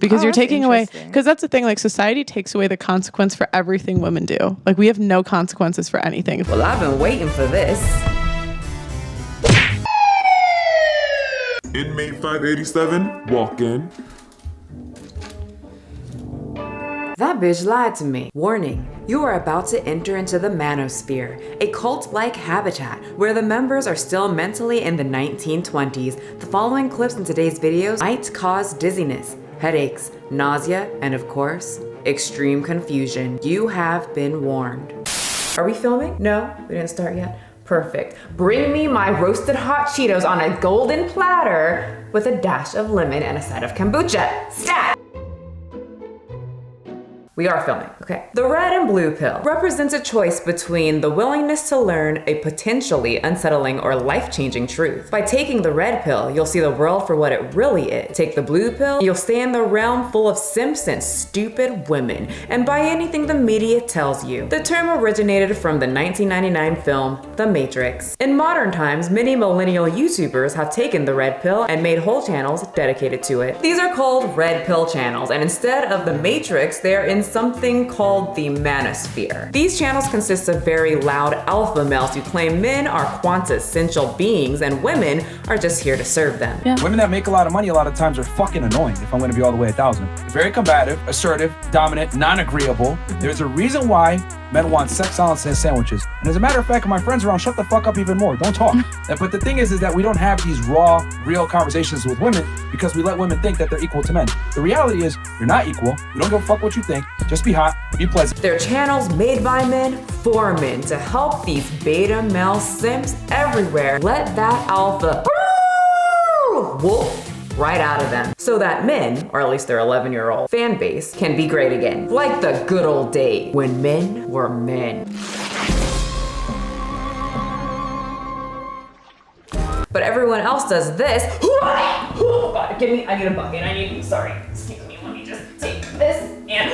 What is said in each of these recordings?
because you're that's taking away, interesting. because that's the thing, like society takes away the consequence for everything women do. Like we have no consequences for anything. Well, I've been waiting for this. Inmate 587, walk in. That bitch lied to me. Warning, you are about to enter into the manosphere, a cult-like habitat where the members are still mentally in the 1920s. The following clips in today's videos might cause dizziness, headaches, nausea, and of course, extreme confusion. You have been warned. Are we filming? No, we didn't start yet. Perfect. Bring me my roasted hot Cheetos on a golden platter with a dash of lemon and a side of kombucha. Stat! We are filming, okay. The red and blue pill represents a choice between the willingness to learn a potentially unsettling or life-changing truth. By taking the red pill, you'll see the world for what it really is. Take the blue pill, you'll stay in the realm full of simps and stupid women, and buy anything the media tells you. The term originated from the 1999 film, The Matrix. In modern times, many millennial YouTubers have taken the red pill and made whole channels dedicated to it. These are called red pill channels, and instead of the Matrix, they're in something called the manosphere. These channels consist of very loud alpha males who claim men are quintessential beings and women are just here to serve them. Yeah. Women that make a lot of money a lot of times are fucking annoying, if I'm gonna be all the way 1,000. Very combative, assertive, dominant, non-agreeable. There's a reason why men want sex, silence, and sandwiches. And as a matter of fact, my friends around, shut the fuck up even more. Don't talk. But the thing is that we don't have these raw, real conversations with women because we let women think that they're equal to men. The reality is, you're not equal. We don't give a fuck what you think. Just be hot, be pleasant. They're channels made by men for men to help these beta male simps everywhere let that alpha wolf right out of them so that men, or at least their 11-year-old fan base, can be great again. Like the good old days when men were men. But everyone else does this. Oh God, I need a bucket. Sorry, excuse me, let me just take this and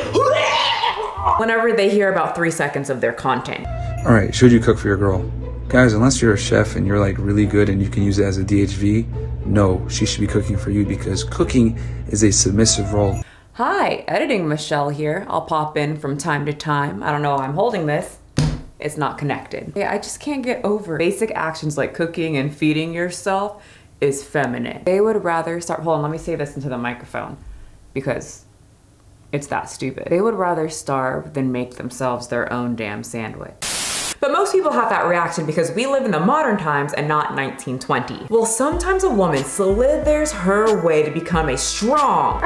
whenever they hear about 3 seconds of their content. All right, should you cook for your girl? Guys, unless you're a chef and you're like really good and you can use it as a DHV, no, she should be cooking for you because cooking is a submissive role. Hi, editing Michelle here. I'll pop in from time to time. I don't know why I'm holding this. It's not connected. Yeah, I just can't get over basic actions like cooking and feeding yourself is feminine. They would rather hold on, let me say this into the microphone because it's that stupid. They would rather starve than make themselves their own damn sandwich. But most people have that reaction because we live in the modern times and not 1920. Well, sometimes a woman slithers her way to become a strong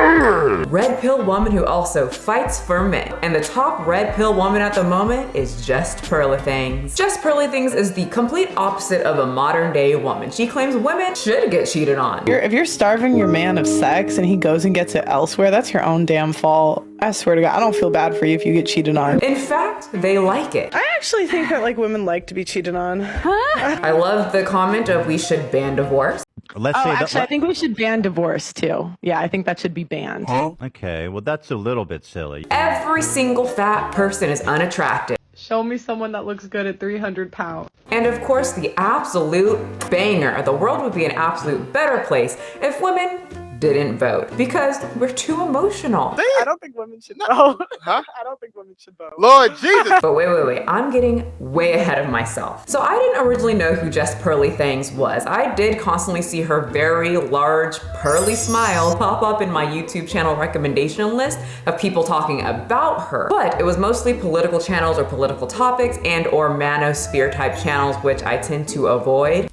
red pill woman who also fights for men. And the top red pill woman at the moment is Just Pearly Things. Just Pearly Things is the complete opposite of a modern day woman. She claims women should get cheated on. If you're starving your man of sex and he goes and gets it elsewhere, that's your own damn fault. I swear to God, I don't feel bad for you if you get cheated on. In fact, they like it. I actually think that like women like to be cheated on. I love the comment of we should ban divorce. Let's say actually, I think we should ban divorce too. Yeah, I think that should be banned. Okay, well that's a little bit silly. Every single fat person is unattractive. Show me someone that looks good at 300 pounds. And of course, the absolute banger. The world would be an absolute better place if women didn't vote because we're too emotional. I don't think women should vote. Huh? I don't think women should vote. Lord Jesus. But wait, I'm getting way ahead of myself. So I didn't originally know who Just Pearly Things was. I did constantly see her very large pearly smile pop up in my YouTube channel recommendation list of people talking about her. But it was mostly political channels or political topics and or manosphere type channels, which I tend to avoid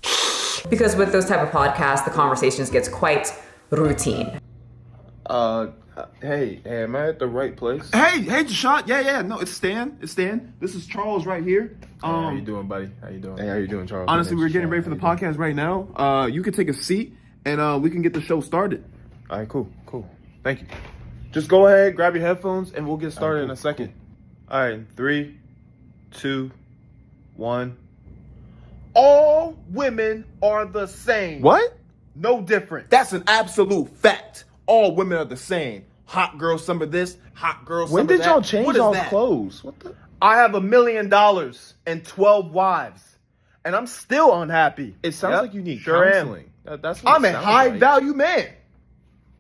because with those type of podcasts, the conversations gets quite routine. Hey, am I at the right place? Hey, Deshaun. Yeah. No, it's Stan. This is Charles right here. How you doing, buddy? How you doing? Hey, how you doing, Charles? Honestly, we're getting ready for the podcast right now. You can take a seat and we can get the show started. All right, cool. Thank you. Just go ahead, grab your headphones, and we'll get started in a second. Cool. All right, 3, 2, 1. All women are the same. What? No different. That's an absolute fact. All women are the same. Hot girl, some of this. Hot girl, some of that. When did y'all change all that? clothes? What the? I have $1 million and 12 wives, and I'm still unhappy. It sounds like you need sure counseling. That's what I'm it a sounds high like. value man.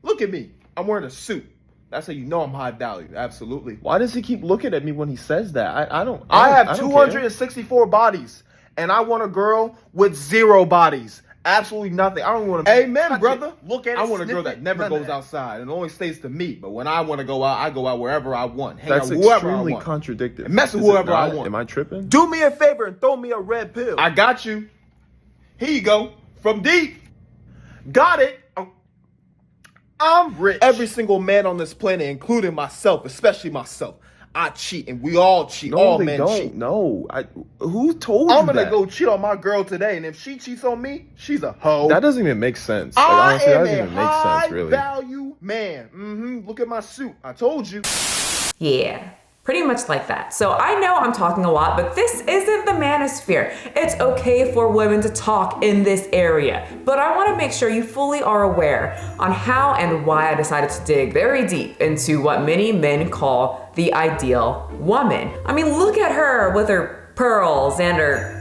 Look at me. I'm wearing a suit. That's how you know I'm high value. Absolutely. Why does he keep looking at me when he says that? I don't. I have don't 264 bodies, and I want a girl with 0 bodies. Absolutely nothing. I don't want to. Amen, brother. Look at it. I want a girl that never goes outside and only stays to me. But when I want to go out, I go out wherever I want. Hang That's out with whoever I extremely want. contradictory. And mess with Is it whoever I not? want. Am I tripping? Do me a favor and throw me a red pill. I got you. Here you go. From deep. Got it. I'm rich. Every single man on this planet, including myself, especially myself, I cheat, and we all cheat. No, all they men don't. cheat. No, who told you I'm gonna that? go cheat on my girl today, and if she cheats on me, she's a hoe. That doesn't even make sense. Like, I honestly, that am doesn't a even make sense, really. high-value man. Look at my suit. I told you. Yeah, pretty much like that. So I know I'm talking a lot, but this isn't the manosphere. It's okay for women to talk in this area, but I want to make sure you fully are aware on how and why I decided to dig very deep into what many men call the ideal woman. I mean, look at her with her pearls and her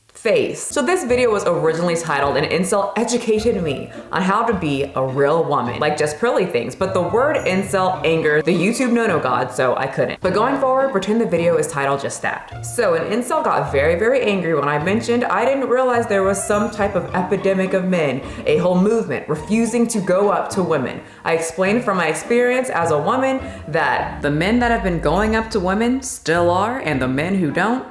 face. So this video was originally titled "An Incel Educated Me on How to Be a Real Woman," like Just Pearly Things, but the word incel angered the YouTube no-no god, so I couldn't. But going forward, pretend the video is titled just that. So an incel got very, very angry when I mentioned I didn't realize there was some type of epidemic of men, a whole movement refusing to go up to women. I explained from my experience as a woman that the men that have been going up to women still are, and the men who don't.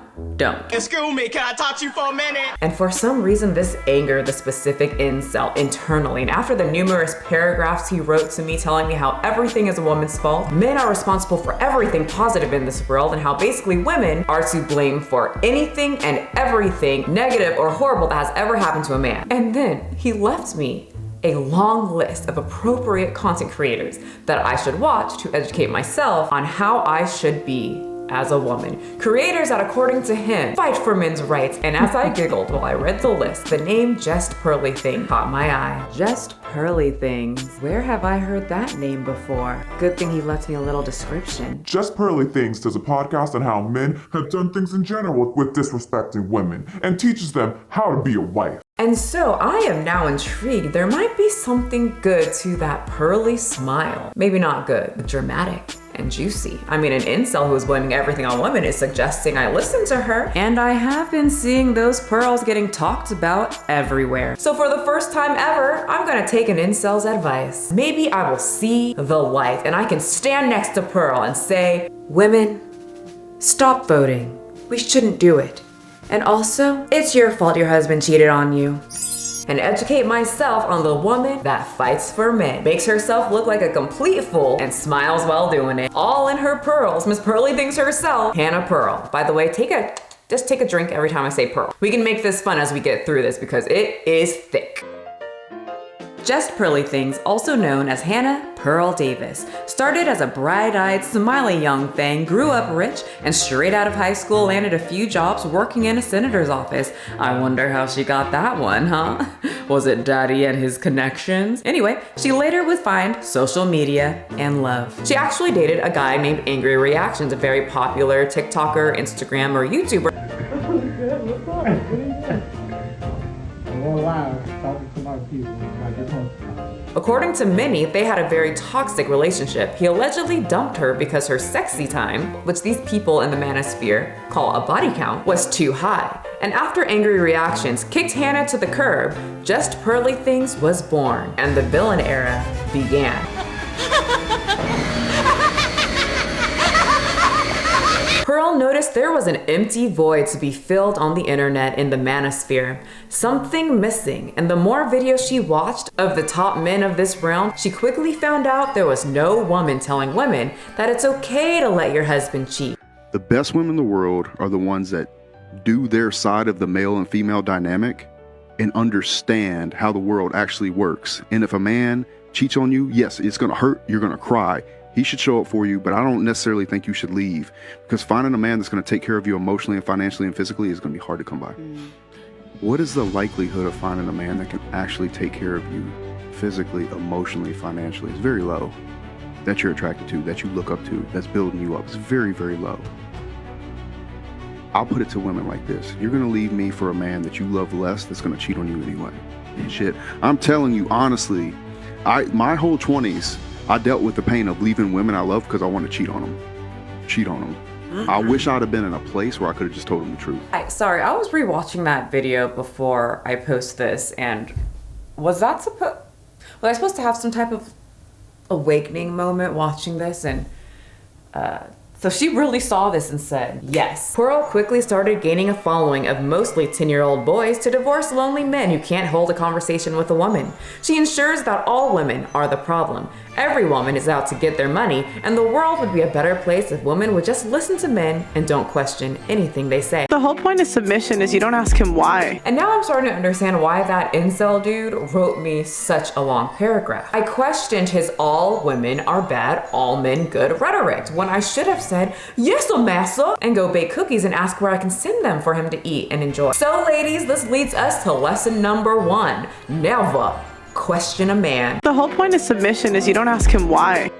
Excuse me, can I talk to you for a minute? And for some reason, this angered the specific incel internally. And after the numerous paragraphs he wrote to me telling me how everything is a woman's fault, men are responsible for everything positive in this world, and how basically women are to blame for anything and everything negative or horrible that has ever happened to a man. And then he left me a long list of appropriate content creators that I should watch to educate myself on how I should be as a woman. Creators that, according to him, fight for men's rights. And as I giggled while I read the list, the name Just Pearly Thing caught my eye. Just Pearly Things. Where have I heard that name before? Good thing he left me a little description. Just Pearly Things does a podcast on how men have done things in general with disrespecting women and teaches them how to be a wife. And so I am now intrigued. There might be something good to that pearly smile. Maybe not good, but dramatic and juicy. I mean, an incel who is blaming everything on women is suggesting I listen to her, and I have been seeing those pearls getting talked about everywhere. So for the first time ever, I'm gonna take an incel's advice. Maybe I will see the light and I can stand next to Pearl and say, women, stop voting. We shouldn't do it. And also, it's your fault your husband cheated on you. And educate myself on the woman that fights for men, makes herself look like a complete fool, and smiles while doing it. All in her pearls, Miss Pearly Things herself, Hannah Pearl. By the way, just take a drink every time I say pearl. We can make this fun as we get through this because it is thick. Just Pearly Things, also known as Hannah Pearl Davis, started as a bright-eyed, smiley young thing, grew up rich, and straight out of high school landed a few jobs working in a senator's office. I wonder how she got that one, huh? Was it daddy and his connections? Anyway, she later would find social media and love. She actually dated a guy named Angry Reactions, a very popular TikToker, Instagram, or YouTuber. According to many, they had a very toxic relationship. He allegedly dumped her because her sexy time, which these people in the manosphere call a body count, was too high. And after Angry Reactions kicked Hannah to the curb, Just Pearly Things was born, and the villain era began. Pearl noticed there was an empty void to be filled on the internet in the manosphere. Something missing, and the more videos she watched of the top men of this realm, she quickly found out there was no woman telling women that it's okay to let your husband cheat. The best women in the world are the ones that do their side of the male and female dynamic and understand how the world actually works. And if a man cheats on you, yes, it's gonna hurt, you're gonna cry. He should show up for you, but I don't necessarily think you should leave, because finding a man that's going to take care of you emotionally and financially and physically is going to be hard to come by. What is the likelihood of finding a man that can actually take care of you physically, emotionally, financially? It's very low. That you're attracted to, that you look up to, that's building you up. It's very, very low. I'll put it to women like this. You're going to leave me for a man that you love less that's going to cheat on you anyway. Shit, I'm telling you honestly, My whole 20s, I dealt with the pain of leaving women I love because I want to cheat on them. I wish I'd have been in a place where I could have just told them the truth. Sorry, I was rewatching that video before I post this, and was I supposed to have some type of awakening moment watching this? And so she really saw this and said, yes. Pearl quickly started gaining a following of mostly 10-year-old boys to divorce lonely men who can't hold a conversation with a woman. She ensures that all women are the problem. Every woman is out to get their money, and the world would be a better place if women would just listen to men and don't question anything they say. The whole point of submission is you don't ask him why. And now I'm starting to understand why that incel dude wrote me such a long paragraph. I questioned his all women are bad, all men good rhetoric, when I should have said, yes, massa, and go bake cookies and ask where I can send them for him to eat and enjoy. So ladies, this leads us to lesson number 1. Never question a man. The whole point of submission is you don't ask him why.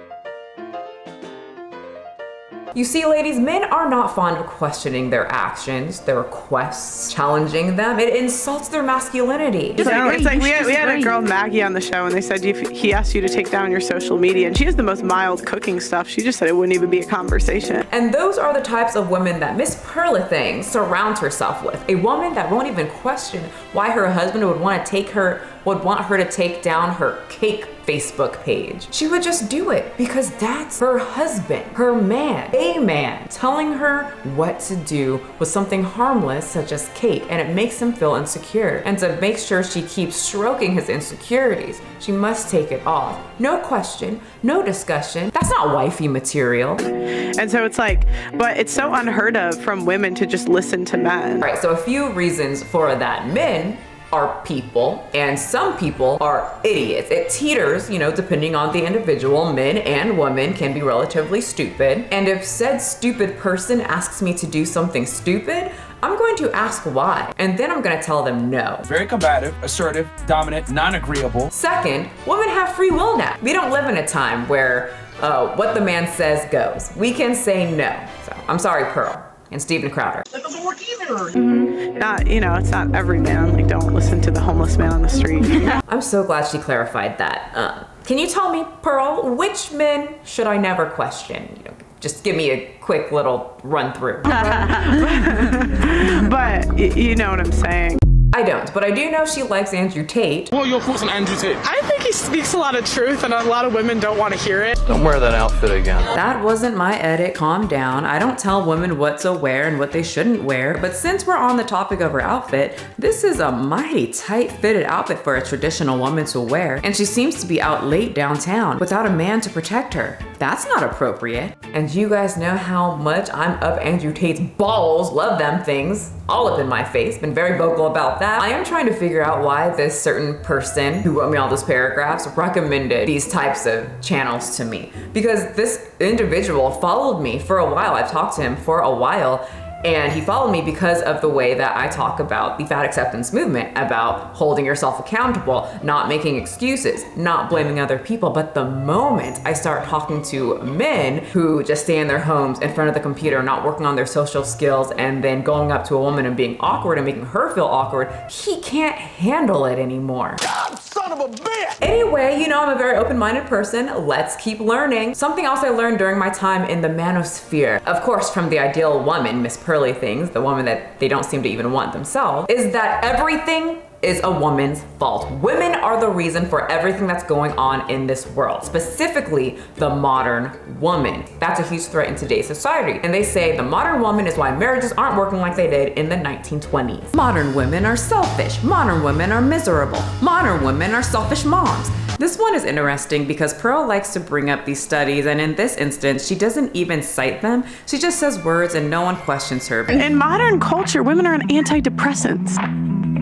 You see, ladies, men are not fond of questioning their actions, their requests, challenging them. It insults their masculinity. It's like we had a girl, Maggie, on the show, and they said he asked you to take down your social media, and she has the most mild cooking stuff. She just said it wouldn't even be a conversation. And those are the types of women that Miss Pearly Things surrounds herself with. A woman that won't even question why her husband would want her to take down her cake Facebook page. She would just do it because that's her husband, her man, a man, telling her what to do with something harmless such as cake, and it makes him feel insecure. And to make sure she keeps stroking his insecurities, she must take it off. No question, no discussion. That's not wifey material. And so it's like, but it's so unheard of from women to just listen to men. Right, so a few reasons for that. Men are people, and some people are idiots. It teeters, depending on the individual. Men and women can be relatively stupid. And if said stupid person asks me to do something stupid, I'm going to ask why, and then I'm going to tell them no. Very combative, assertive, dominant, non-agreeable. Second, women have free will now. We don't live in a time where what the man says goes. We can say no. So I'm sorry, Pearl and Steven Crowder. That doesn't work either. It's not every man. Like, don't listen to the homeless man on the street. I'm so glad she clarified that. Can you tell me, Pearl, which men should I never question? Just give me a quick little run through. But you know what I'm saying. I don't, but I do know she likes Andrew Tate. What are your thoughts on Andrew Tate? I think he speaks a lot of truth, and a lot of women don't want to hear it. Don't wear that outfit again. That wasn't my edit, calm down. I don't tell women what to wear and what they shouldn't wear, but since we're on the topic of her outfit, this is a mighty tight-fitted outfit for a traditional woman to wear, and she seems to be out late downtown without a man to protect her. That's not appropriate. And you guys know how much I'm up Andrew Tate's balls, love them things, all up in my face, been very vocal about that. I am trying to figure out why this certain person who wrote me all those paragraphs recommended these types of channels to me. Because this individual followed me for a while. I've talked to him for a while, and he followed me because of the way that I talk about the fat acceptance movement, about holding yourself accountable, not making excuses, not blaming other people. But the moment I start talking to men who just stay in their homes in front of the computer, not working on their social skills, and then going up to a woman and being awkward and making her feel awkward, he can't handle it anymore. Son of a bitch! Anyway, I'm a very open-minded person. Let's keep learning. Something else I learned during my time in the manosphere, of course from the ideal woman, Miss Pearly Things, the woman that they don't seem to even want themselves, is that everything is a woman's fault. Women are the reason for everything that's going on in this world, specifically the modern woman. That's a huge threat in today's society. And they say the modern woman is why marriages aren't working like they did in the 1920s. Modern women are selfish. Modern women are miserable. Modern women are selfish moms. This one is interesting because Pearl likes to bring up these studies, and in this instance, she doesn't even cite them. She just says words and no one questions her. In modern culture, women are on antidepressants.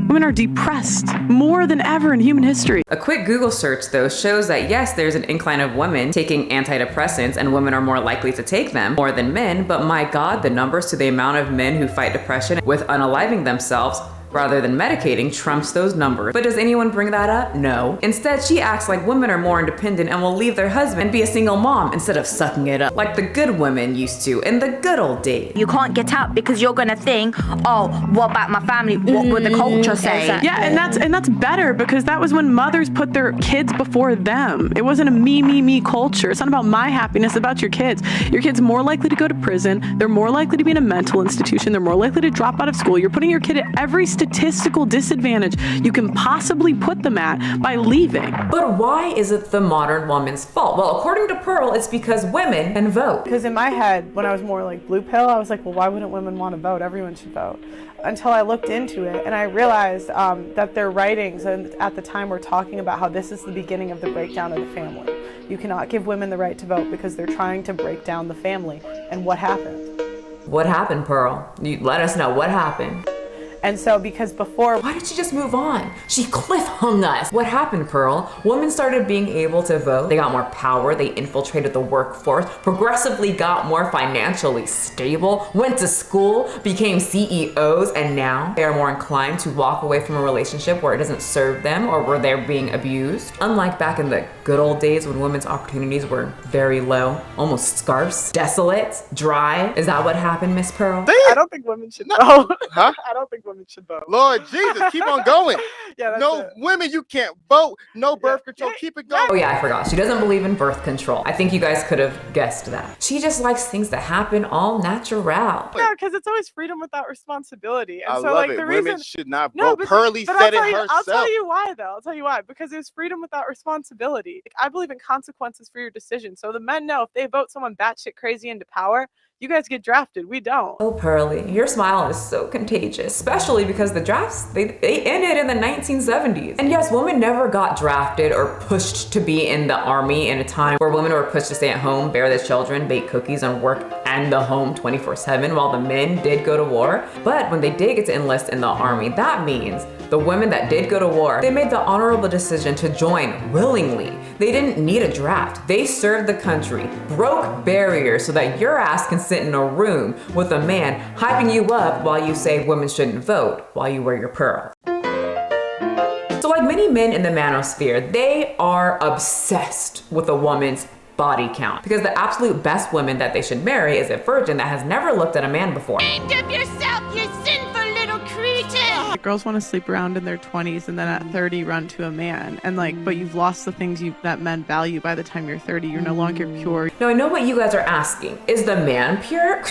Women are depressed more than ever in human history. A quick Google search, though, shows that yes, there's an incline of women taking antidepressants, and women are more likely to take them more than men, but my God, the numbers to the amount of men who fight depression with unaliving themselves rather than medicating trumps those numbers. But does anyone bring that up? No. Instead, she acts like women are more independent and will leave their husband and be a single mom instead of sucking it up like the good women used to in the good old days. You can't get out because you're gonna think, oh, what about my family? What would the culture say? Exactly. Yeah, and that's better because that was when mothers put their kids before them. It wasn't a me culture. It's not about my happiness, it's about your kids. Your kid's more likely to go to prison. They're more likely to be in a mental institution. They're more likely to drop out of school. You're putting your kid at every statistical disadvantage you can possibly put them at by leaving. But why is it the modern woman's fault? Well, according to Pearl, it's because women can vote. Because in my head, when I was more like blue pill, I was like, well, why wouldn't women want to vote? Everyone should vote. Until I looked into it and I realized that their writings at the time were talking about how this is the beginning of the breakdown of the family. You cannot give women the right to vote because they're trying to break down the family. And what happened? What happened, Pearl? You let us know what happened. And so because before... Why did she just move on? She cliff hung us. What happened, Pearl? Women started being able to vote. They got more power. They infiltrated the workforce, progressively got more financially stable, went to school, became CEOs, and now they are more inclined to walk away from a relationship where it doesn't serve them or where they're being abused. Unlike back in the good old days when women's opportunities were very low, almost scarce, desolate, dry. Is that what happened, Miss Pearl? I don't think women should vote. Huh? I don't think women should vote. Lord Jesus, keep on going. Yeah, that's no it. women, you can't vote. No birth control. Keep it going. Oh yeah, I forgot. She doesn't believe in birth control. I think you guys could have guessed that. She just likes things to happen all natural. Yeah, because it's always freedom without responsibility. And I so, love like, it. the Women reason should not No, vote. but Pearly but said it I'll herself. tell you why, though. I'll tell you why. Because it was freedom without responsibility. Like, I believe in consequences for your decision. So the men know if they vote someone batshit crazy into power, you guys get drafted. We don't. Oh, Pearly, your smile is so contagious, especially because the drafts, they ended in the 1970s. And yes, women never got drafted or pushed to be in the army in a time where women were pushed to stay at home, bear the children, bake cookies, and work and the home 24/7 while the men did go to war. But when they did get to enlist in the army, that means the women that did go to war, they made the honorable decision to join willingly. They didn't need a draft. They served the country, broke barriers so that your ass can sit in a room with a man hyping you up while you say women shouldn't vote while you wear your pearl. So like many men in the manosphere, they are obsessed with a woman's body count because the absolute best woman that they should marry is a virgin that has never looked at a man before. Think of yourself, you sinful little creature! Girls want to sleep around in their 20s and then at 30 run to a man. And like, but you've lost the things that men value by the time you're 30. You're no longer pure. Now I know what you guys are asking. Is the man pure?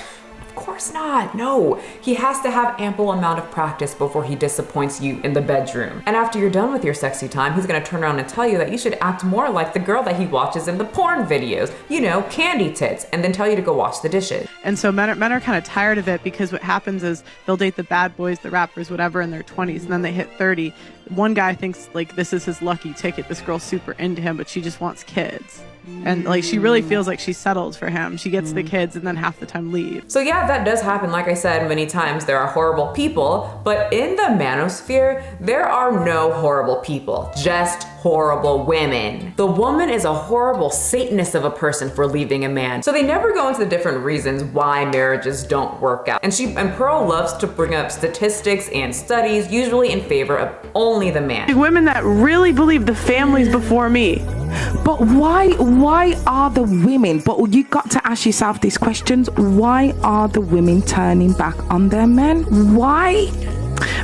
Of course not. No, he has to have ample amount of practice before he disappoints you in the bedroom. And after you're done with your sexy time, he's gonna turn around and tell you that you should act more like the girl that he watches in the porn videos, you know, candy tits, and then tell you to go wash the dishes. And so men are kind of tired of it because what happens is they'll date the bad boys, the rappers, whatever in their 20s, and then they hit 30. One guy thinks like this is his lucky ticket. This girl's super into him, but she just wants kids. And like she really feels like she's settled for him. She gets the kids and then half the time leaves. So yeah, that does happen. Like I said many times, there are horrible people, but in the manosphere, there are no horrible people, just horrible women. The woman is a horrible Satanist of a person for leaving a man. So they never go into the different reasons why marriages don't work out. And Pearl loves to bring up statistics and studies, usually in favor of only the man. Women that really believe the family's before me. But why are the women, but you got to ask yourself these questions, why are the women turning back on their men? Why?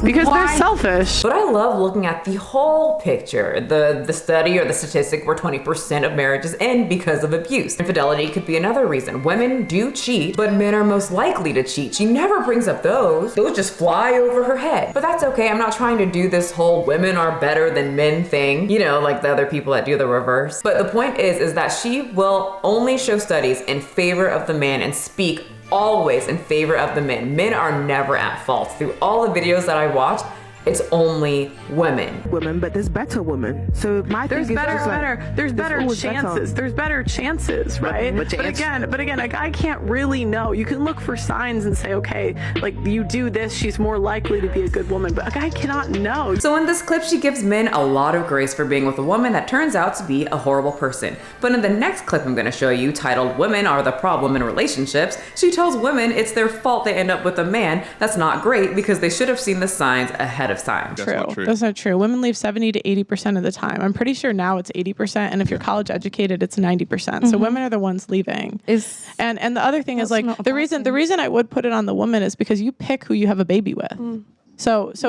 Because they're selfish. But I love looking at the whole picture. The study or the statistic where 20% of marriages end because of abuse. Infidelity could be another reason. Women do cheat, but men are most likely to cheat. She never brings up those. Those just fly over her head. But that's okay. I'm not trying to do this whole women are better than men thing, you know, like the other people that do the reverse. But the point is that she will only show studies in favor of the man and speak always in favor of the men. Men are never at fault. Through all the videos that I watched, it's only women. Women, but there's better women. So my There's thing is better, just like, there's better always chances. better. There's better chances, right? But again, a guy can't really know. You can look for signs and say, okay, like you do this, she's more likely to be a good woman. But a guy cannot know. So in this clip, she gives men a lot of grace for being with a woman that turns out to be a horrible person. But in the next clip I'm gonna show you, titled "Women Are the Problem in Relationships," she tells women it's their fault they end up with a man that's not great because they should have seen the signs ahead of time. That's not true. Women leave 70 to 80% of the time. I'm pretty sure now it's 80%, and if you're college educated, it's 90%. So women are the ones leaving. And the other thing is like the reason I would put it on the woman is because you pick who you have a baby with. So it's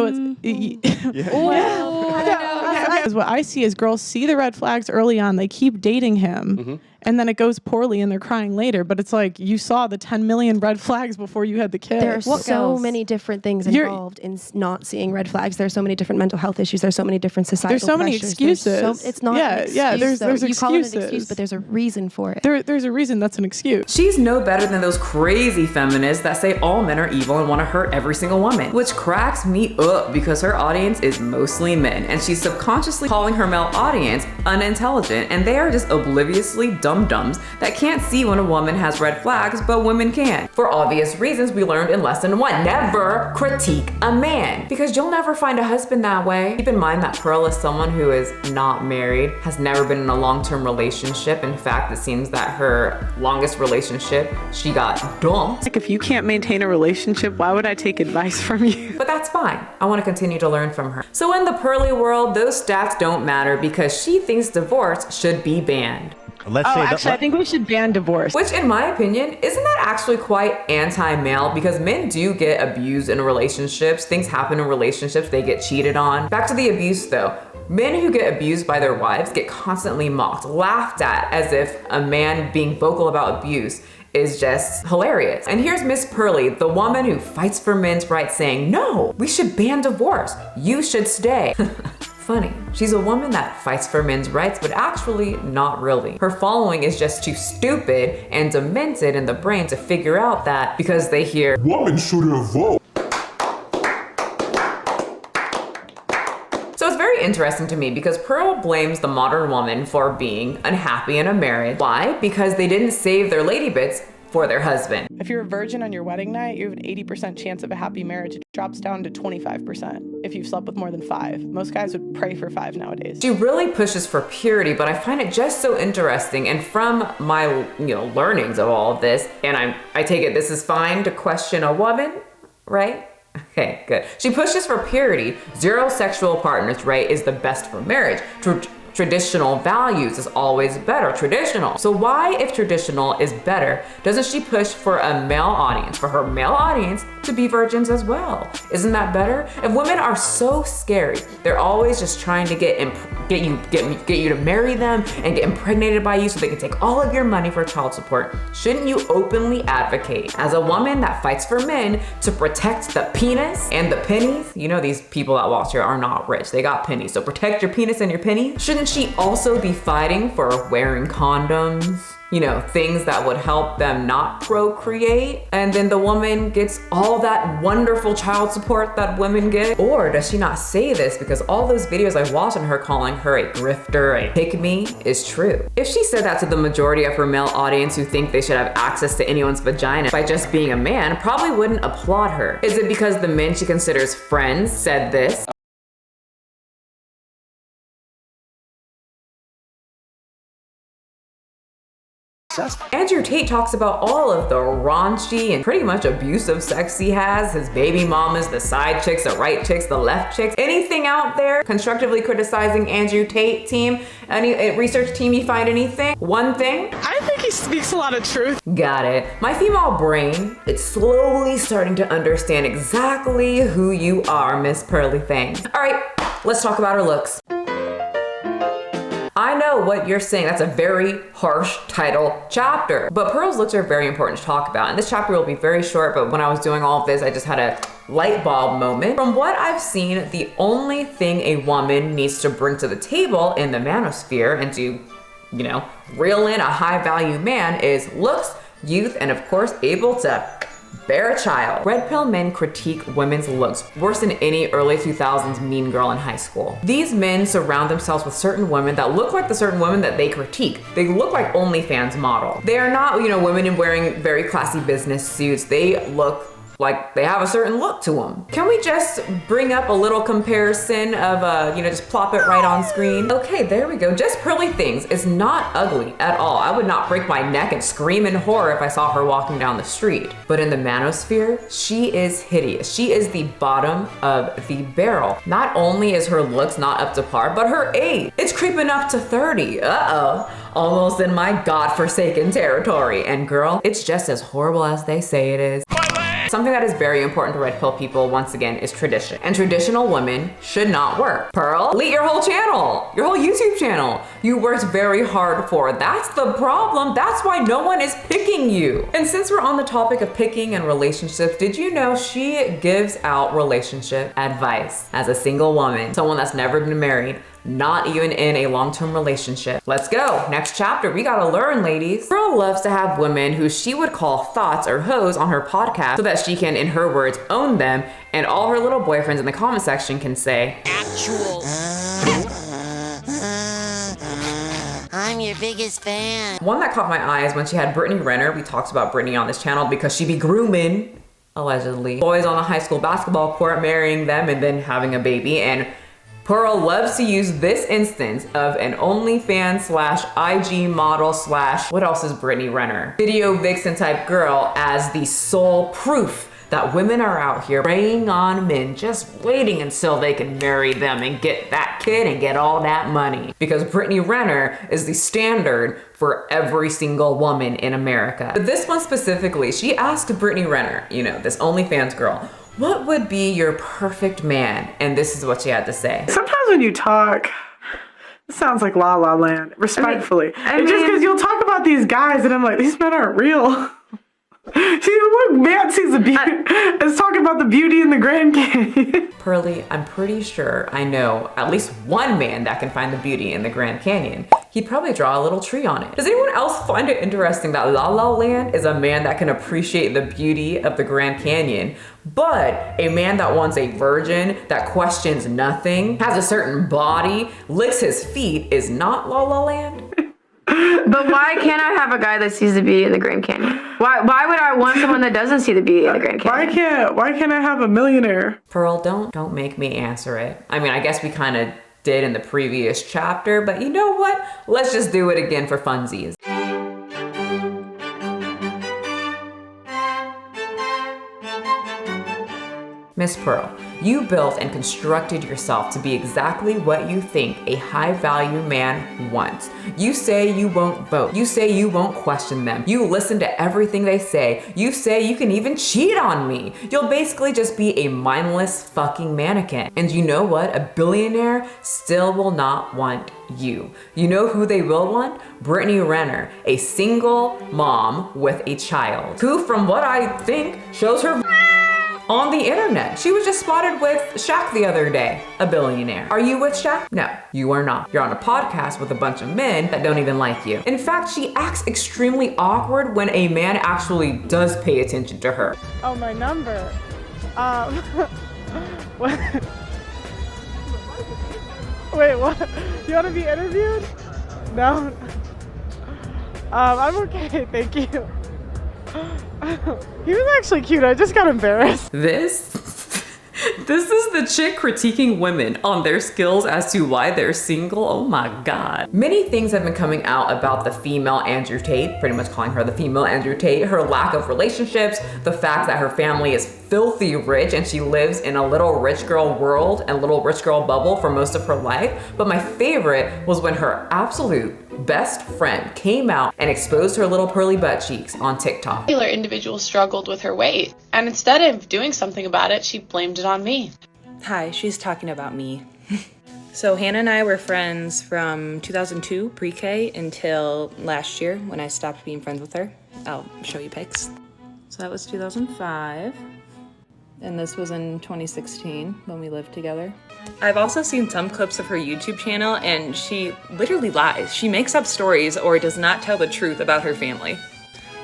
what I see is girls see the red flags early on. They keep dating him. And then it goes poorly and they're crying later. But it's like you saw the 10 million red flags before you had the kid. There are so many different things involved in not seeing red flags. There's so many different mental health issues. There's so many different societal There's so many pressures. excuses. It's not an excuse, there's you excuses. call it an excuse, but there's a reason for it. There's a reason that's an excuse. She's no better than those crazy feminists that say all men are evil and want to hurt every single woman, which cracks me up because her audience is mostly men and she's subconsciously calling her male audience unintelligent, and they are just obliviously dum-dums that can't see when a woman has red flags, but women can. For obvious reasons we learned in lesson 1, never critique a man, because you'll never find a husband that way. Keep in mind that Pearl is someone who is not married, has never been in a long-term relationship. In fact, it seems that her longest relationship, she got dumped. Like if you can't maintain a relationship, why would I take advice from you? But that's fine. I want to continue to learn from her. So in the Pearly world, those stats don't matter because she thinks divorce should be banned. I think we should ban divorce. Which in my opinion, isn't that actually quite anti-male? Because men do get abused in relationships. Things happen in relationships, they get cheated on. Back to the abuse though. Men who get abused by their wives get constantly mocked, laughed at as if a man being vocal about abuse is just hilarious. And here's Miss Pearly, the woman who fights for men's rights, saying, no, we should ban divorce. You should stay. Funny. She's a woman that fights for men's rights, but actually not really. Her following is just too stupid and demented in the brain to figure out that because they hear, women shouldn't vote. So it's very interesting to me because Pearl blames the modern woman for being unhappy in a marriage. Why? Because they didn't save their lady bits for their husband. If you're a virgin on your wedding night, you have an 80% chance of a happy marriage. It drops down to 25% if you've slept with more than 5. Most guys would pray for 5 nowadays. She really pushes for purity, but I find it just so interesting. And from my learnings of all of this, and I take it this is fine to question a woman, right? Okay, good. She pushes for purity. 0 sexual partners, right, is the best for marriage. Traditional values is always better, traditional. So why, if traditional is better, doesn't she push for a male audience, for her male audience to be virgins as well? Isn't that better? If women are so scary, they're always just trying to get you to marry them and get impregnated by you so they can take all of your money for child support, shouldn't you openly advocate as a woman that fights for men to protect the penis and the pennies? You know these people that watch here are not rich, they got pennies, so protect your penis and your pennies. Shouldn't she also be fighting for wearing condoms? You know, things that would help them not procreate, and then the woman gets all that wonderful child support that women get? Or does she not say this because all those videos I watched on her calling her a grifter, a pick-me, is true? If she said that to the majority of her male audience who think they should have access to anyone's vagina by just being a man, probably wouldn't applaud her. Is it because the men she considers friends said this? Andrew Tate talks about all of the raunchy and pretty much abusive sex he has, his baby mamas, the side chicks, the right chicks, the left chicks. Anything out there constructively criticizing Andrew Tate team? Any research team, you find anything? One thing? I think he speaks a lot of truth. Got it. My female brain, it's slowly starting to understand exactly who you are, Miss Pearly Things. All right, let's talk about her looks. I know what you're saying, that's a very harsh title chapter, but Pearl's looks are very important to talk about, and this chapter will be very short, but when I was doing all of this, I just had a light bulb moment. From what I've seen, the only thing a woman needs to bring to the table in the manosphere and to, reel in a high value man is looks, youth, and of course, able to Bear child. Red pill men critique women's looks worse than any early 2000s mean girl in high school. These men surround themselves with certain women that look like the certain women that they critique. They look like OnlyFans model. They are not, women in wearing very classy business suits. They look like they have a certain look to them. Can we just bring up a little comparison of, just plop it right on screen? Okay, there we go. Just Pearly Things is not ugly at all. I would not break my neck and scream in horror if I saw her walking down the street. But in the manosphere, she is hideous. She is the bottom of the barrel. Not only is her looks not up to par, but her age. It's creeping up to 30. Uh-oh. Almost in my godforsaken territory. And girl, it's just as horrible as they say it is. Something that is very important to red pill people, once again, is tradition. And traditional women should not work. Pearl, delete your whole channel, your whole YouTube channel. You worked very hard for. That's the problem. That's why no one is picking you. And since we're on the topic of picking and relationships, did you know she gives out relationship advice as a single woman, someone that's never been married, not even in a long-term relationship. Let's go. Next chapter. We gotta learn, ladies. Pearl loves to have women who she would call thoughts or hoes on her podcast so that she can, in her words, own them, and all her little boyfriends in the comment section can say, actual. I'm your biggest fan. One that caught my eye is when she had Brittany Renner. We talked about Brittany on this channel because she be grooming, allegedly, boys on the high school basketball court, marrying them and then having a baby. And Pearl loves to use this instance of an OnlyFans / IG model / what else is Brittany Renner? Video vixen type girl as the sole proof that women are out here preying on men, just waiting until they can marry them and get that kid and get all that money. Because Brittany Renner is the standard for every single woman in America. But this one specifically, she asked Brittany Renner, this OnlyFans girl, what would be your perfect man? And this is what she had to say. Sometimes when you talk, it sounds like La La Land, respectfully. I mean, just because you'll talk about these guys and I'm like, these men aren't real. See, what man sees the beauty? Let's talk about the beauty in the Grand Canyon. Pearly, I'm pretty sure I know at least one man that can find the beauty in the Grand Canyon. He'd probably draw a little tree on it. Does anyone else find it interesting that La La Land is a man that can appreciate the beauty of the Grand Canyon, but a man that wants a virgin, that questions nothing, has a certain body, licks his feet, is not La La Land? But why can't I have a guy that sees the beauty of the Grand Canyon? Why would I want someone that doesn't see the beauty of the Grand Canyon? Why can't I have a millionaire? Pearl, don't make me answer it. I mean, I guess we kind of did in the previous chapter, but you know what? Let's just do it again for funsies. Miss Pearl, you built and constructed yourself to be exactly what you think a high-value man wants. You say you won't vote. You say you won't question them. You listen to everything they say. You say you can even cheat on me. You'll basically just be a mindless fucking mannequin. And you know what? A billionaire still will not want you. You know who they will want? Brittany Renner, a single mom with a child, who, from what I think, shows her on the internet. She was just spotted with Shaq the other day, a billionaire. Are you with Shaq? No, you are not. You're on a podcast with a bunch of men that don't even like you. In fact, she acts extremely awkward when a man actually does pay attention to her. Oh, my number. What? Wait, what? You want to be interviewed? No. I'm okay, thank you. He was actually cute. I just got embarrassed. This is the chick critiquing women on their skills as to why they're single. Oh my God. Many things have been coming out about the female Andrew Tate, pretty much calling her the female Andrew Tate, her lack of relationships, the fact that her family is filthy rich and she lives in a little rich girl world and little rich girl bubble for most of her life. But my favorite was when her absolute best friend came out and exposed her little pearly butt cheeks on TikTok. A particular individual struggled with her weight, and instead of doing something about it, she blamed it on me. Hi, she's talking about me. So Hannah and I were friends from 2002 pre-K until last year when I stopped being friends with her. I'll show you pics. So that was 2005. And this was in 2016 when we lived together. I've also seen some clips of her YouTube channel and she literally lies. She makes up stories or does not tell the truth about her family.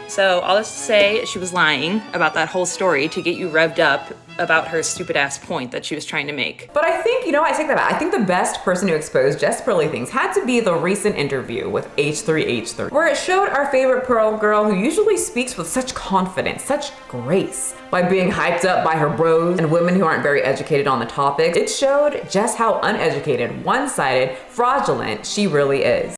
So all this to say, she was lying about that whole story to get you revved up about her stupid ass point that she was trying to make. But I think, I take that back. I think the best person to expose Just Pearly Things had to be the recent interview with H3H3, where it showed our favorite Pearl girl who usually speaks with such confidence, such grace, by being hyped up by her bros and women who aren't very educated on the topic. It showed just how uneducated, one-sided, fraudulent she really is.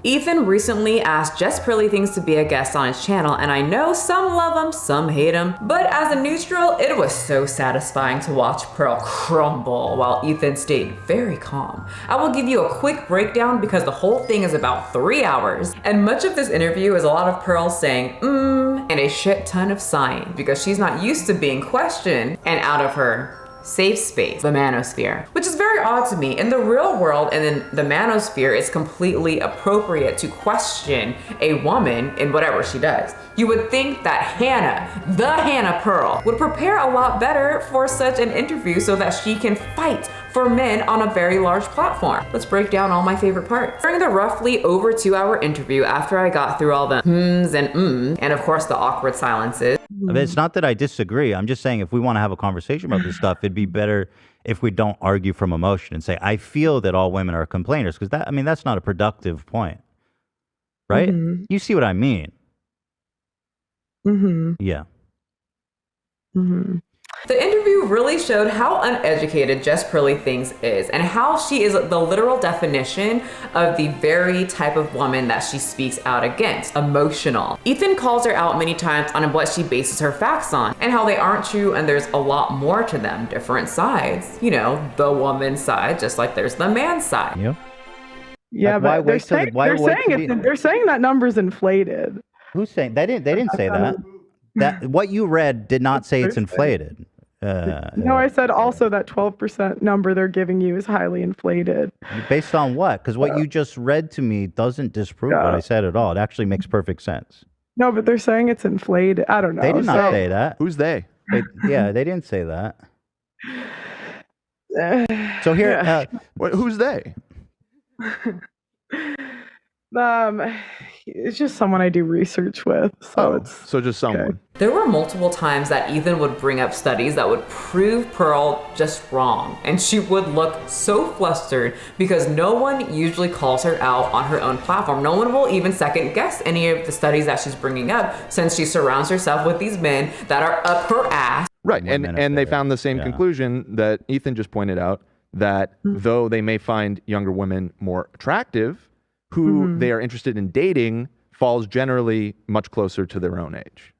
Ethan recently asked Just Pearly Things to be a guest on his channel, and I know some love him, some hate him, but as a neutral, it was so satisfying to watch Pearl crumble while Ethan stayed very calm. I will give you a quick breakdown because the whole thing is about 3 hours, and much of this interview is a lot of Pearl saying and a shit ton of sighing because she's not used to being questioned and out of her safe space, the manosphere, which is very odd to me. In the real world and in the manosphere, it's completely appropriate to question a woman in whatever she does. You would think that Hannah, the Hannah Pearl, would prepare a lot better for such an interview so that she can fight for men on a very large platform. Let's break down all my favorite parts. During the roughly over 2-hour interview, after I got through all the and of course the awkward silences. I mean, it's not that I disagree. I'm just saying if we want to have a conversation about this stuff, it'd be better if we don't argue from emotion and say, I feel that all women are complainers, because that's not a productive point, right? You see what I mean? Yeah. The interview really showed how uneducated Just Pearly Things is and how she is the literal definition of the very type of woman that she speaks out against, emotional. Ethan calls her out many times on what she bases her facts on and how they aren't true and there's a lot more to them, different sides. The woman's side, just like there's the man's side. Yeah. Yeah, but they're saying that number's inflated. Who's saying? They didn't say that. That what you read did not say it's inflated. No, I said also that 12% number they're giving you is highly inflated. Based on what? Because what you just read to me doesn't disprove what I said at all. It actually makes perfect sense. No, but they're saying it's inflated. I don't know. They did not say that. Who's they? They didn't say that. So here, who's they? It's just someone I do research with. So just someone. Okay. There were multiple times that Ethan would bring up studies that would prove Pearl just wrong, and she would look so flustered because no one usually calls her out on her own platform. No one will even second guess any of the studies that she's bringing up since she surrounds herself with these men that are up her ass. Right, and they found the same conclusion that Ethan just pointed out, that though they may find younger women more attractive, who they are interested in dating falls generally much closer to their own age.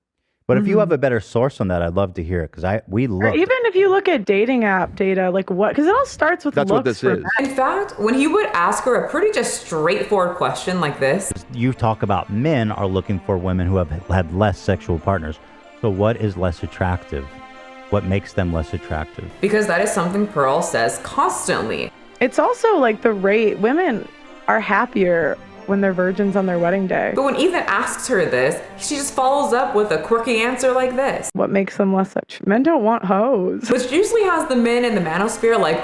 But if you have a better source on that, I'd love to hear it, because we looked. Even if you look at dating app data, like what? Because it all starts with That's looks what this for is. In fact, when he would ask her a pretty just straightforward question like this. You talk about men are looking for women who have had less sexual partners. So what is less attractive? What makes them less attractive? Because that is something Pearl says constantly. It's also like the rate. Women are happier when they're virgins on their wedding day. But when Ethan asks her this, she just follows up with a quirky answer like this. What makes them less such? Men don't want hoes. Which usually has the men in the manosphere like,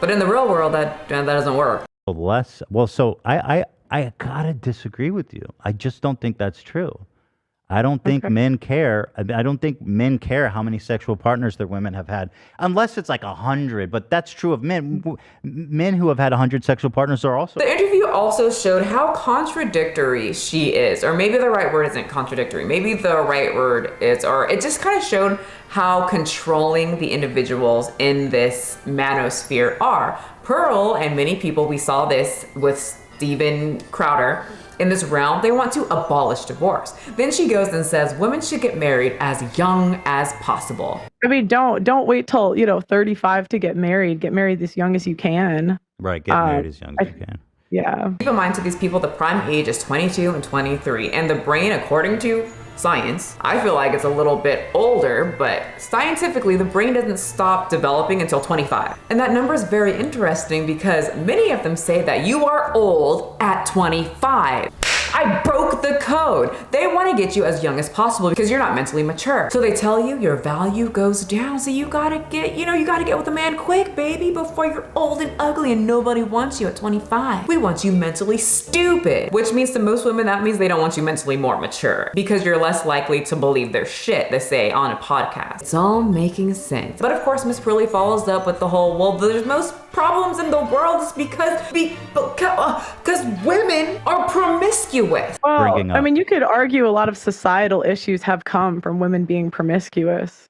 but in the real world, that doesn't work. So I gotta disagree with you. I just don't think that's true. I don't think men care. I don't think men care how many sexual partners their women have had, unless it's like 100. But that's true of men. Men who have had 100 sexual partners are also. The interview also showed how contradictory she is, or maybe the right word isn't contradictory. Maybe the right word is, or it just kind of showed how controlling the individuals in this manosphere are. Pearl and many people, we saw this with Steven Crowder. In this realm, they want to abolish divorce. Then she goes and says women should get married as young as possible. I mean, don't wait till 35 to get married. Get married as young as you can. Right, get married as young as you can. Yeah. Keep in mind, to these people, the prime age is 22 and 23, and the brain, according to science, I feel like it's a little bit older, but scientifically, the brain doesn't stop developing until 25. And that number is very interesting because many of them say that you are old at 25. I broke the code. They want to get you as young as possible because you're not mentally mature. So they tell you your value goes down. So you gotta get, you gotta get with a man quick, baby, before you're old and ugly and nobody wants you at 25. We want you mentally stupid, which means to most women, that means they don't want you mentally more mature because you're less likely to believe their shit they say on a podcast. It's all making sense. But of course, Miss Pearly follows up with the whole, well, there's most problems in the world is because women are promiscuous. Well, I mean, you could argue a lot of societal issues have come from women being promiscuous.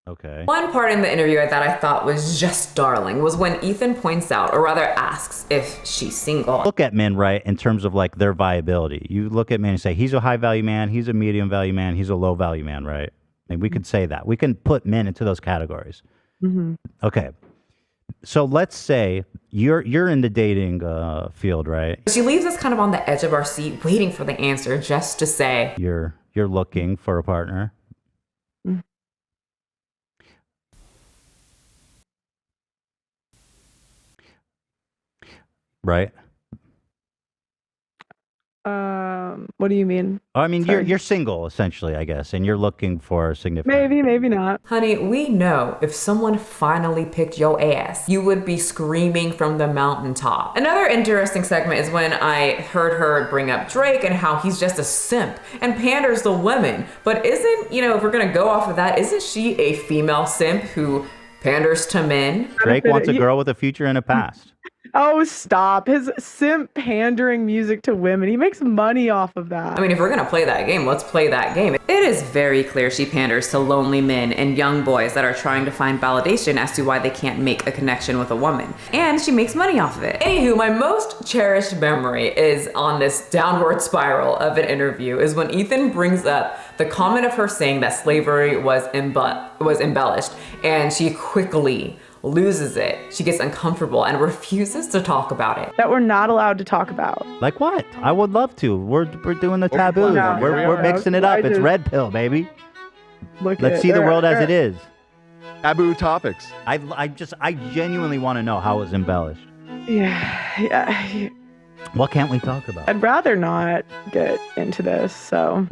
Okay. One part in the interview that I thought was just darling was when Ethan points out, or rather asks, if she's single. Look at men, right, in terms of like their viability. You look at men and say, he's a high value man, he's a medium value man, he's a low value man, right? And we could say that. We can put men into those categories. Mm-hmm. Okay. So let's say you're in the dating field, right? She leaves us kind of on the edge of our seat, waiting for the answer, just to say You're looking for a partner. Mm. Right? What do you mean? I mean, Sorry. you're single essentially, I guess, and you're looking for a significant. Maybe not. Honey, we know if someone finally picked your ass, you would be screaming from the mountaintop. Another interesting segment is when I heard her bring up Drake and how he's just a simp and panders to women. But isn't, if we're gonna go off of that, isn't she a female simp who panders to men? Drake wants a girl with a future and a past. Oh, stop. His simp pandering music to women. He makes money off of that. I mean, if we're gonna play that game, let's play that game. It is very clear she panders to lonely men and young boys that are trying to find validation as to why they can't make a connection with a woman. And she makes money off of it. Anywho, my most cherished memory is on this downward spiral of an interview is when Ethan brings up the comment of her saying that slavery was embellished, and she quickly loses it. She gets uncomfortable and refuses to talk about it. That we're not allowed to talk about. Like what? I would love to. We're doing the taboo. No, we're mixing it up. It's red pill, baby. Let's see the world as it is. Taboo topics. I genuinely want to know how it's embellished. Yeah. What can't we talk about? I'd rather not get into this, so.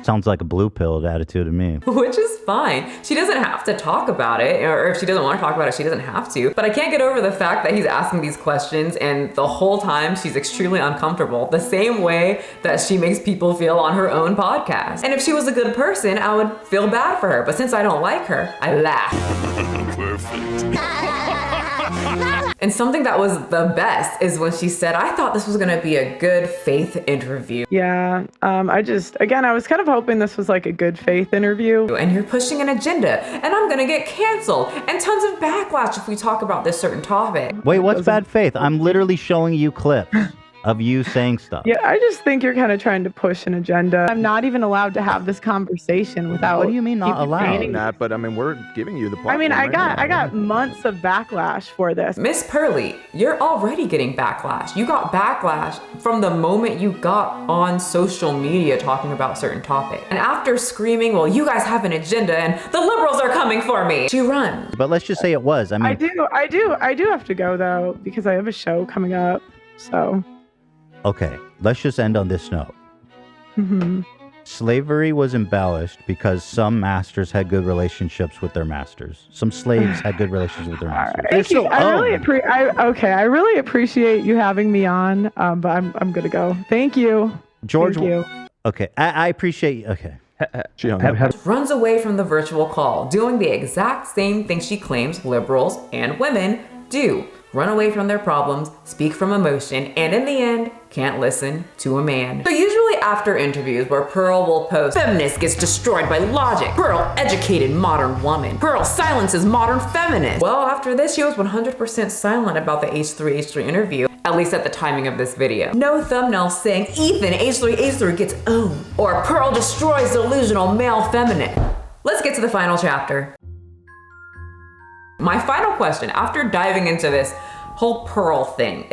Sounds like a blue pilled attitude to me. Which is fine. She doesn't have to talk about it, or if she doesn't want to talk about it, she doesn't have to. But I can't get over the fact that he's asking these questions and the whole time she's extremely uncomfortable, the same way that she makes people feel on her own podcast. And if she was a good person, I would feel bad for her. But since I don't like her, I laugh. Perfect. And something that was the best is when she said, I thought this was gonna be a good faith interview. Yeah, I was kind of hoping this was like a good faith interview. And you're pushing an agenda, and I'm gonna get canceled, and tons of backlash if we talk about this certain topic. Wait, what's bad faith? I'm literally showing you clips of you saying stuff. Yeah, I just think you're kind of trying to push an agenda. I'm not even allowed to have this conversation without. What do you mean not allowed? That, but I mean, we're giving you the platform. I mean, I got months of backlash for this. Miss Pearly, you're already getting backlash. You got backlash from the moment you got on social media talking about certain topics. And after screaming, well, you guys have an agenda and the liberals are coming for me, she runs. But let's just say it was. I mean, I do have to go though, because I have a show coming up, so. Okay, let's just end on this note. Mm-hmm. Slavery was embellished because some masters had good relationships with their masters. Some slaves had good relationships with their masters. Right. Thank you. I really appreciate you having me on, but I'm gonna go. Thank you. George. Thank you. Okay, I appreciate you. Okay. She hung up. Runs away from the virtual call, doing the exact same thing she claims liberals and women do. Run away from their problems, speak from emotion, and in the end, can't listen to a man. So usually after interviews where Pearl will post, feminist gets destroyed by logic, Pearl educated modern woman, Pearl silences modern feminist. Well, after this, she was 100% silent about the H3 interview, at least at the timing of this video. No thumbnail saying, Ethan, H3 gets owned, or Pearl destroys delusional male feminist. Let's get to the final chapter. My final question, after diving into this whole Pearl thing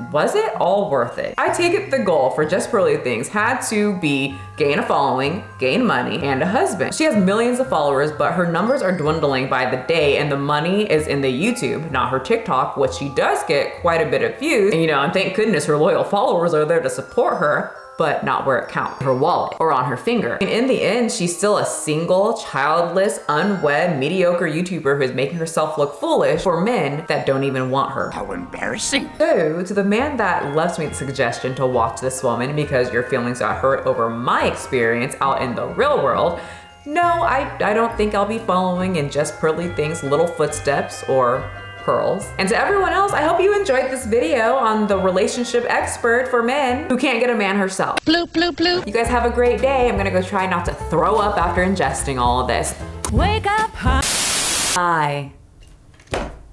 was it all worth it? I take it the goal for Just Pearly Things had to be gain a following, gain money, and a husband. She has millions of followers, but her numbers are dwindling by the day, and the money is in the YouTube, not her TikTok, which she does get quite a bit of views. And, and thank goodness her loyal followers are there to support her, but not where it counts, her wallet or on her finger. And in the end, she's still a single, childless, unwed, mediocre YouTuber who's making herself look foolish for men that don't even want her. How embarrassing. So, to the man that left me the suggestion to watch this woman because your feelings got hurt over my experience out in the real world, no, I don't think I'll be following in Just Pearly Things' little footsteps or pearls. And to everyone else, I hope you enjoyed this video on the relationship expert for men who can't get a man herself. Bloop, bloop, bloop. You guys have a great day. I'm gonna go try not to throw up after ingesting all of this. Wake up, hi.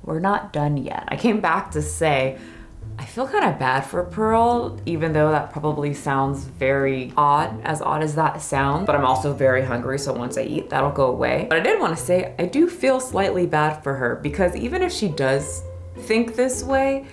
We're not done yet. I came back to say, I feel kind of bad for Pearl, even though that probably sounds very odd as that sounds, but I'm also very hungry, so once I eat, that'll go away. But I did want to say, I do feel slightly bad for her, because even if she does think this way,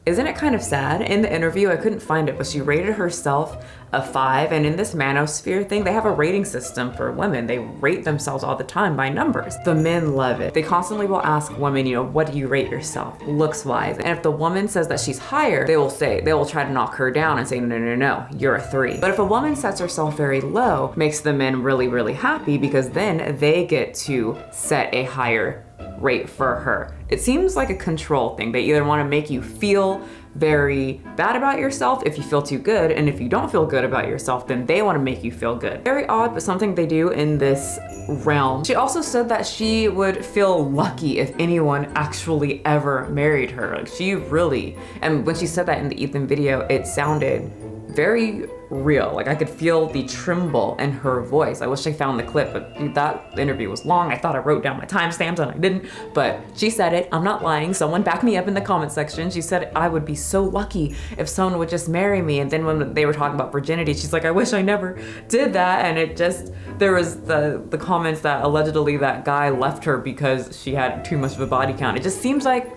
isn't it kind of sad? In the interview, I couldn't find it, but she rated herself a 5, and in this manosphere thing, they have a rating system for women. They rate themselves all the time by numbers. The men love it. They constantly will ask women, what do you rate yourself, looks-wise? And if the woman says that she's higher, they will try to knock her down and say, no, you're a 3. But if a woman sets herself very low, makes the men really, really happy, because then they get to set a higher rate for her. It seems like a control thing. They either want to make you feel very bad about yourself if you feel too good, and if you don't feel good about yourself, then they want to make you feel good. Very odd, but something they do in this realm. She also said that she would feel lucky if anyone actually ever married her. Like, she really, and when she said that in the Ethan video, it sounded very real. Like, I could feel the tremble in her voice. I wish I found the clip, but that interview was long. I thought I wrote down my timestamps and I didn't, but she said it. I'm not lying. Someone back me up in the comment section. She said, I would be so lucky if someone would just marry me. And then when they were talking about virginity, she's like, I wish I never did that. And it just, there was the comments that allegedly that guy left her because she had too much of a body count. It just seems like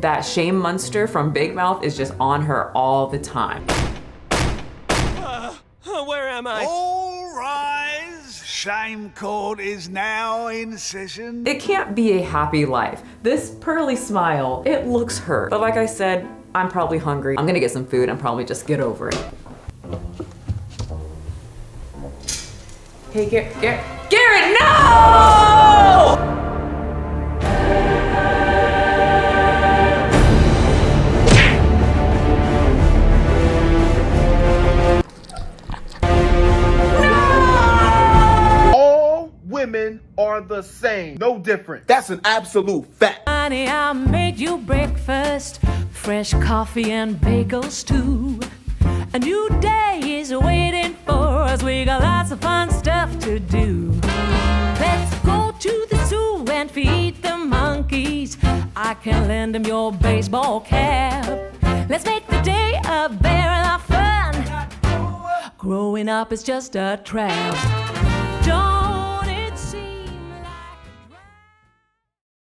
that shame monster from Big Mouth is just on her all the time. Where am I? All rise. Shame court is now in session. It can't be a happy life. This pearly smile, it looks hurt. But like I said, I'm probably hungry. I'm gonna get some food and probably just get over it. Hey, Garrett, no! Women are the same, no different. That's an absolute fact. Honey, I made you breakfast, fresh coffee and bagels too. A new day is waiting for us. We got lots of fun stuff to do. Let's go to the zoo and feed the monkeys. I can lend them your baseball cap. Let's make the day a barrel of fun. Growing up is just a trap.